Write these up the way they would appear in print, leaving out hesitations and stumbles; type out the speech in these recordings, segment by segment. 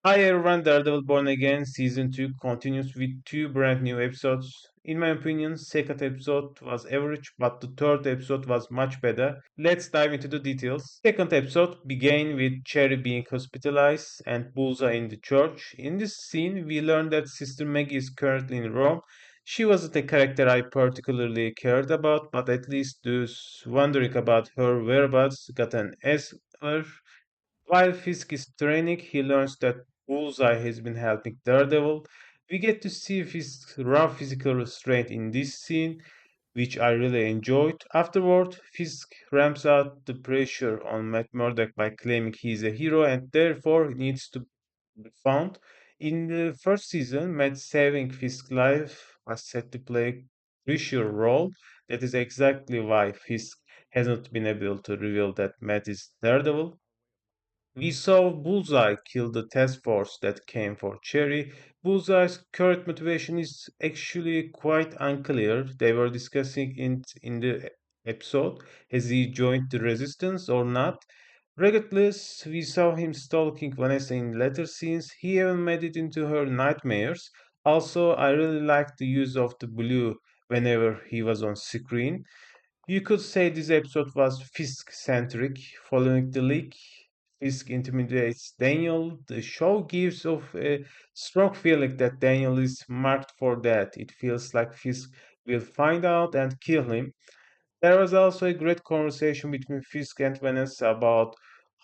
Hi everyone, Daredevil Born Again Season 2 continues with two brand new episodes. In my opinion, second episode was average, but the third episode was much better. Let's dive into the details. Second episode began with Cherry being hospitalized and Bullseye in the church. In this scene, we learn that Sister Maggie is currently in Rome. She wasn't a character I particularly cared about, but at least those wondering about her whereabouts got an answer. While Fisk is training, he learns that Bullseye has been helping Daredevil. We get to see Fisk's raw physical restraint in this scene, which I really enjoyed. Afterward, Fisk ramps out the pressure on Matt Murdock by claiming he is a hero and therefore needs to be found. In the first season, Matt saving Fisk's life was set to play a crucial role. That is exactly why Fisk hasn't been able to reveal that Matt is Daredevil. We saw Bullseye kill the task force that came for Cherry. Bullseye's current motivation is actually quite unclear. They were discussing it in the episode. Has he joined the resistance or not? Regardless, we saw him stalking Vanessa in later scenes. He even made it into her nightmares. Also, I really liked the use of the blue whenever he was on screen. You could say this episode was Fisk centric. Following the leak, Fisk intimidates Daniel. The show gives off a strong feeling that Daniel is marked for death. It feels like Fisk will find out and kill him. There was also a great conversation between Fisk and Vanessa about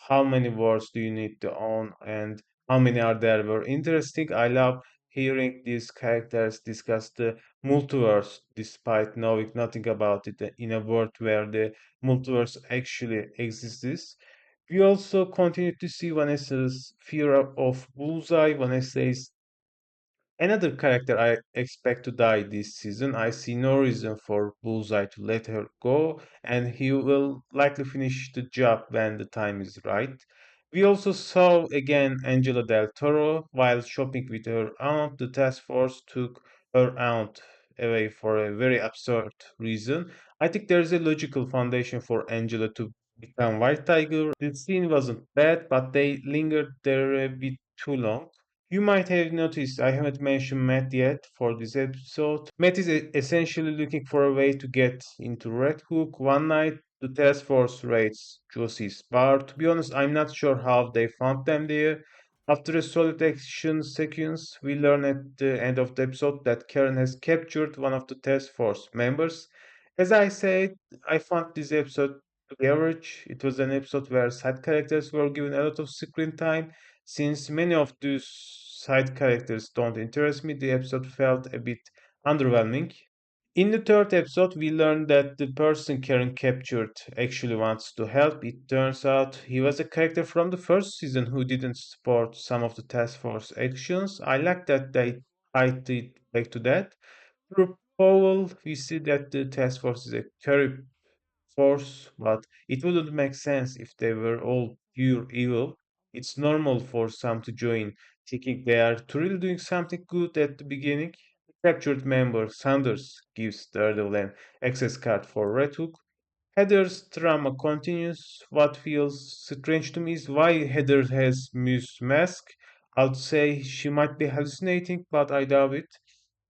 how many words do you need to own and how many are there were interesting. I love hearing these characters discuss the multiverse despite knowing nothing about it in a world where the multiverse actually exists. We also continue to see Vanessa's fear of Bullseye. Vanessa is another character I expect to die this season. I see no reason for Bullseye to let her go, and he will likely finish the job when the time is right. We also saw again Angela Del Toro while shopping with her aunt. The task force took her aunt away for a very absurd reason. I think there is a logical foundation for Angela to become White Tiger. The scene wasn't bad, but they lingered there a bit too long. You might have noticed I haven't mentioned Matt yet for this episode. Matt is essentially looking for a way to get into Red Hook. One night, the task force raids Josie's bar. To be honest, I'm not sure how they found them there. After a solid action sequence, we learn at the end of the episode that Karen has captured one of the task force members. As I said, I found this episode to be average. It was an episode where side characters were given a lot of screen time. Since many of these side characters don't interest me, the episode felt a bit underwhelming. In the third episode, we learned that the person Karen captured actually wants to help. It turns out he was a character from the first season who didn't support some of the task force actions. I like that they tied it back to that. Through Powell, we see that the task force is a corrupt force, but it wouldn't make sense if they were all pure evil. It's normal for some to join, thinking they are truly doing something good at the beginning. The captured member, Sanders, gives Daredevil an access card for Red Hook. Heather's drama continues. What feels strange to me is why Heather has Muse's mask. I'd say she might be hallucinating, but I doubt it.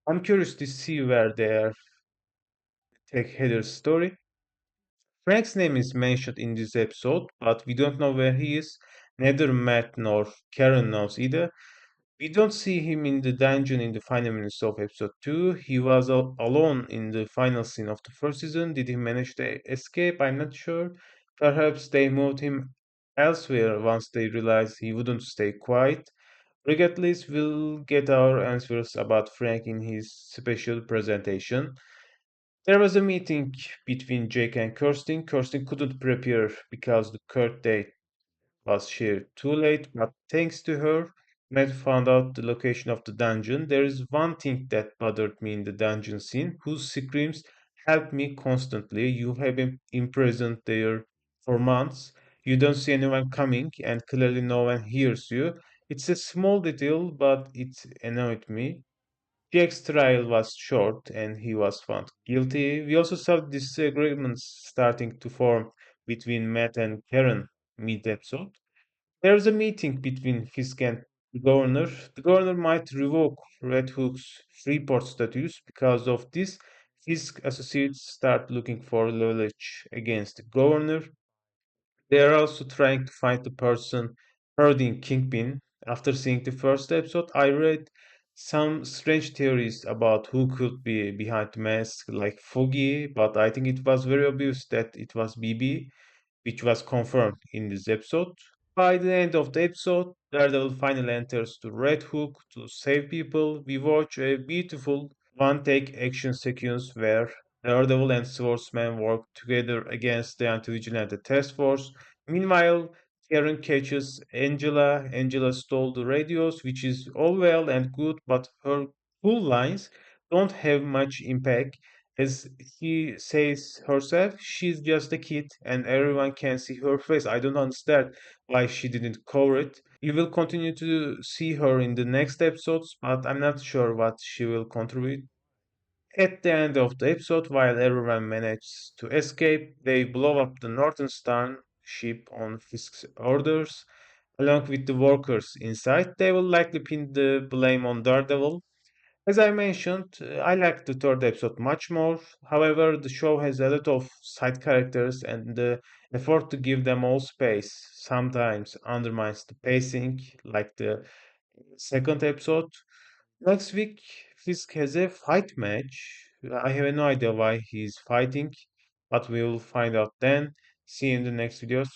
I'm curious to see where they are take Heather's story. Frank's name is mentioned in this episode, but we don't know where he is. Neither Matt nor Karen knows either. We don't see him in the dungeon in the final minutes of episode 2. He was alone in the final scene of the first season. Did he manage to escape? I'm not sure. Perhaps they moved him elsewhere once they realized he wouldn't stay quiet. Regardless, we'll get our answers about Frank in his special presentation. There was a meeting between Jake and Kirsten. Kirsten couldn't prepare because the court date was shared too late, but thanks to her, Matt found out the location of the dungeon. There is one thing that bothered me in the dungeon scene, whose screams help me constantly. You have been imprisoned there for months. You don't see anyone coming, and clearly no one hears you. It's a small detail, but it annoyed me. Jake's trial was short and he was found guilty. We also saw disagreements starting to form between Matt and Karen mid episode. There was a meeting between Fisk and The governor might revoke Red Hook's Freeport status. Because of this, Fisk associates start looking for leverage against the governor. They are also trying to find the person herding Kingpin. After seeing the first episode, I read some strange theories about who could be behind the mask, like Foggy, but I think it was very obvious that it was BB, which was confirmed in this episode. By the end of the episode, Daredevil finally enters the Red Hook to save people. We watch a beautiful one take action sequence where Daredevil and Swordsman work together against the anti-vigilante task force. Meanwhile, Karen catches Angela. Angela stole the radios, which is all well and good, but her cool lines don't have much impact. As she says herself, she's just a kid and everyone can see her face. I don't understand why she didn't cover it. You will continue to see her in the next episodes, but I'm not sure what she will contribute. At the end of the episode, while everyone manages to escape, they blow up the Northern Star ship on Fisk's orders. Along with the workers inside, they will likely pin the blame on Daredevil. As I mentioned, I like the third episode much more. However, the show has a lot of side characters, and the effort to give them all space sometimes undermines the pacing, like the second episode. Next week, Fisk has a fight match. I have no idea why he's fighting, but we will find out then. See you in the next videos.